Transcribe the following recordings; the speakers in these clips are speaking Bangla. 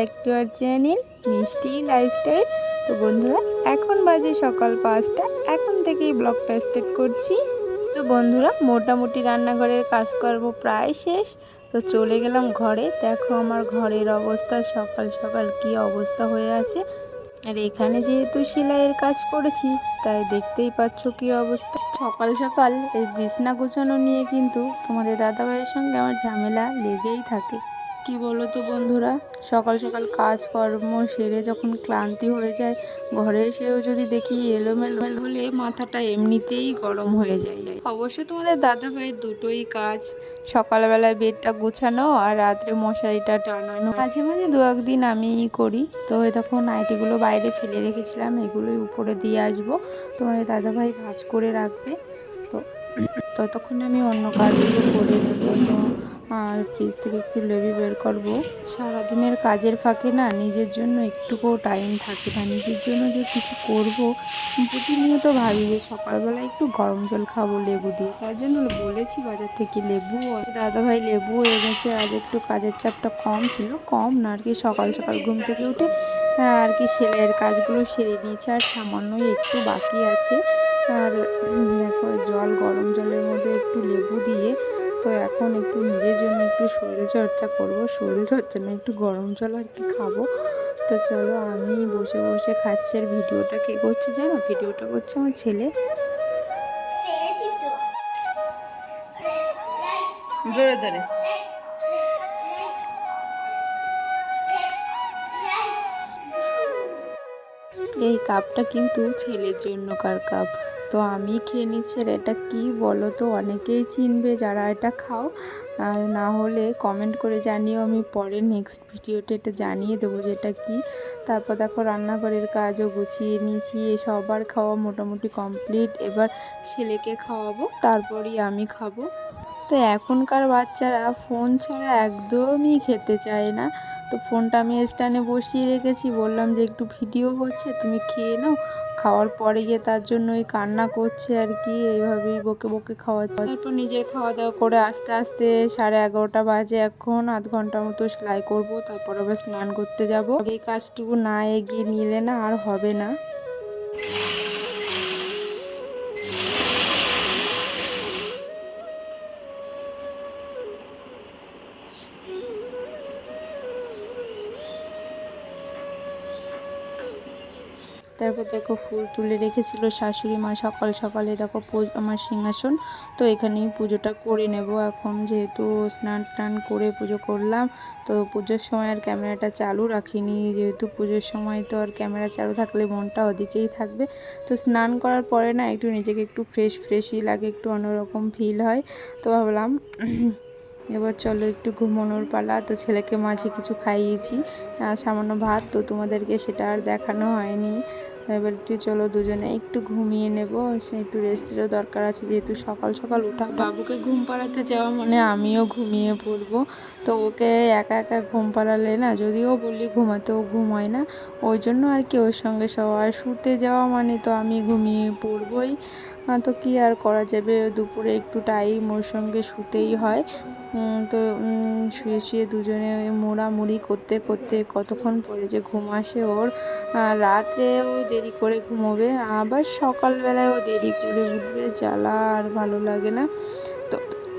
ব্যাক টু আওয়ার চ্যানেল মিষ্টি লাইফস্টাইল। তো বন্ধুরা, এখন বাজে সকাল 5টা। এখন থেকেই ব্লগটা স্টার্ট করছি। তো বন্ধুরা, মোটামুটি রান্নাঘরের কাজকর্ম প্রায় শেষ। তো চলে গেলাম ঘরে। দেখো আমার ঘরের অবস্থা, সকাল সকাল কি অবস্থা হয়ে আছে। আর এখানে যেহেতু সেলাইয়ের কাজ করেছি, তাই দেখতেই পাচ্ছ কি অবস্থা। সকাল সকাল এই বিছনা গুছানো নিয়ে কিন্তু তোমাদের দাদাভাইয়ের সঙ্গে আমার ঝামেলা লেগেই থাকে। কি বলো তো বন্ধুরা, সকাল সকাল কাজকর্ম সেরে যখন ক্লান্তি হয়ে যায়, ঘরে এসেও যদি দেখি এলোমেলো হলে মাথাটা এমনিতেই গরম হয়ে যায়। অবশ্য তোমাদের দাদাভাইয়ের দুটোই কাজ, সকালবেলায় বেডটা গোছানো আর রাত্রে মশারিটা টানানো। মাঝে মাঝে দু একদিন আমিই করি। তো তখন নাইটিগুলো বাইরে ফেলে রেখেছিলাম, এগুলোই উপরে দিয়ে আসবো। তোমাদের দাদাভাই ভাঁজ করে রাখবে। তো ততক্ষণ আমি অন্য কাজগুলো করে নেব। তো আর ফ্রিজ থেকে একটু লেবু বের করব। সারাদিনের কাজের ফাঁকে না নিজের জন্য একটুকুও টাইম থাকে না। নিজের জন্য যে কিছু করব, প্রতিনিয়ত ভাবি যে সকালবেলা একটু গরম জল খাবো লেবু দিয়ে। তার জন্য বলেছি বাজার থেকে লেবু, দাদাভাই লেবু এনেছে। আজ একটু কাজের চাপটা কম ছিল, কম না আর কি, সকাল সকাল ঘুম থেকে উঠে আর কি সেলাইয়ের কাজগুলো সেরে নিয়েছে, আর সামান্যই একটু বাকি আছে। আর দেখো জল, গরম জলের মধ্যে একটু লেবু দিয়ে, তো এখন একটু নিজের জন্য একটু শরীরচর্চা করবো। শরীরচর্চা না, একটু গরম জল আর কি খাবো। তো চলো, আমি বসে বসে খাচ্ছি। আর ভিডিওটা কে করছে জানো? ভিডিওটা করছে আমার ছেলে। জোরে ধরে এই কাপটা কিন্তু ছেলের জন্যকার কাপ। তো আমি খেয়ে নিচ্ছি। আর এটা কি বলো তো, অনেকেই চিনবে যারা এটা খাও, আর না হলে কমেন্ট করে জানিও। আমি পরে নেক্সট ভিডিওতে এটা জানিয়ে দেবো যে এটা কী। তারপর দেখো রান্নাঘরের কাজও গুছিয়ে নিয়েছি, সবার খাওয়া মোটামুটি কমপ্লিট। এবার ছেলেকে খাওয়াবো, তারপরই আমি খাবো। তো এখনকার বাচ্চারা ফোন ছাড়া একদমই খেতে চায় না। তো ফোনটা আমি স্ট্যান্ডে বসিয়ে রেখেছি, বললাম যে একটু ভিডিও হচ্ছে, তুমি খেয়ে নাও। খাওয়ার পরে গিয়ে তার জন্য ওই কান্না করছে আর কি, এইভাবেই বকে বকে খাওয়াচ্ছে। তারপর নিজের খাওয়া দাওয়া করে আস্তে আস্তে 11:30 বাজে। এখন আধ ঘন্টা মতো সেলাই করব, তারপর আবার স্নান করতে যাব। এই কাজটুকু না এগিয়ে নিলে না আর হবে না। তারপর দেখো ফুল তুলে রেখেছিল শাশুড়ি মা সকাল সকালে। দেখো আমার সিংহাসন, তো এখানেই পুজোটা করে নেব এখন, যেহেতু স্নান টান করে পুজো করলাম। তো পুজোর সময় আর ক্যামেরাটা চালু রাখিনি, যেহেতু পুজোর সময় তো আর ক্যামেরা চালু থাকলে মনটা ওদিকেই থাকবে। তো স্নান করার পরে না একটু নিজেকে একটু ফ্রেশই লাগে, একটু অন্যরকম ফিল হয়। তো ভাবলাম এবার চলো একটু ঘুমানোর পালা। তো ছেলেকে মাঝে কিছু খাইয়েছি, সামান্য ভাত, তো তোমাদেরকে সেটা আর দেখানো হয়নি। এবার একটু চলো দুজনে একটু ঘুমিয়ে নেব, সে একটু রেস্টেরও দরকার আছে, যেহেতু সকাল সকাল উঠা। বাবুকে ঘুম পাড়াতে যাওয়া মানে আমিও ঘুমিয়ে পড়বো। তো ওকে একা একা ঘুম পাড়ালে না, যদিও বলি ঘুমাতে, ও ঘুমায় না। ওই জন্য আর কি ওর সঙ্গে সবাই শুতে যাওয়া মানে তো আমি ঘুমিয়ে পড়বই। তো কি আর করা যাবে, দুপুরে একটু টাইম ওর সঙ্গে শুতেই হয়। তো শুয়ে শুয়ে দুজনে মোড়ামুড়ি করতে করতে কতক্ষণ পরে যে ঘুম আসে ওর। রাত্রেও দেরি করে ঘুমোবে, আবার সকালবেলায়ও দেরি করে উঠবে, জ্বালা আর ভালো লাগে না। তো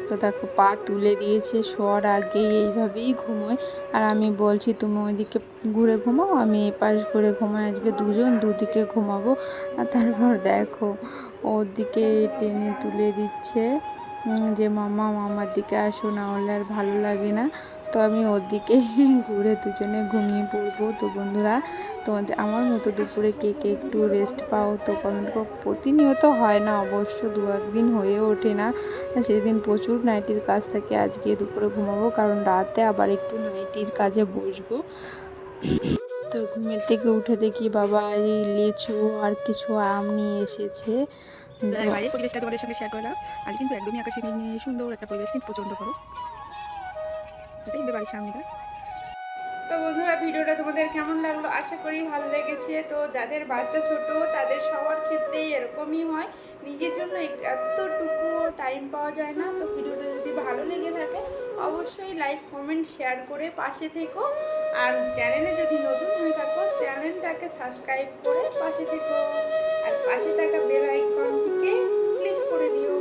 তো দেখো পা তুলে দিয়েছে, শোয়ার আগেই এইভাবেই ঘুমোয়। আর আমি বলছি তুমি ওইদিকে ঘুরে ঘুমাও, আমি এপাশ ঘুরে ঘুমাই, আজকে দুজন দুদিকে ঘুমাবো। আর তারপর দেখো ওর দিকে টেনে তুলে দিচ্ছে যে মামা মামার দিকে আসো, না হলে আর ভালো লাগে না। তো আমি ওর দিকে ঘুরে দুজনে ঘুমিয়ে পড়বো। তো বন্ধুরা, তোমাদের আমার মতো দুপুরে কে কে একটু রেস্ট পাও তো কমেন্ট করো। প্রতিনিয়ত হয় না অবশ্য, দু একদিন হয়ে ওঠে না, সেদিন প্রচুর নাইটির কাজ থাকে। আজকে দুপুরে ঘুমাবো, কারণ রাতে আবার একটু নাইটির কাজে বসবো। তো ঘুমের থেকে উঠে দেখি বাবা এই লিচু আর কিছু আম নিয়ে এসেছে। বাইরের পরিবেশটা তোমাদের সঙ্গে শেয়ার করলাম। আজ কিন্তু একদমই আকাশে মেঘ নিয়ে সুন্দর একটা পরিবেশ, কিন্তু প্রচন্ড গরম। এটাই বাড়ির সামনেটা। তো বন্ধুরা, ভিডিওটা তোমাদের কেমন লাগলো? আশা করি ভালো লেগেছে। তো যাদের বাচ্চা ছোট তাদের সবার ক্ষেত্রেই এরকমই হয়, নিজের জন্য এতটুকু টাইম পাওয়া যায় না। তো ভিডিওটা যদি ভালো লেগে থাকে অবশ্যই লাইক কমেন্ট শেয়ার করে পাশে থেকো। আর চ্যানেলে যদি নতুন হয়ে থাকো চ্যানেলটাকে সাবস্ক্রাইব করে পাশে থেকো, আর পাশে থাকা বেল আইকনটিকে ক্লিক করে দিও।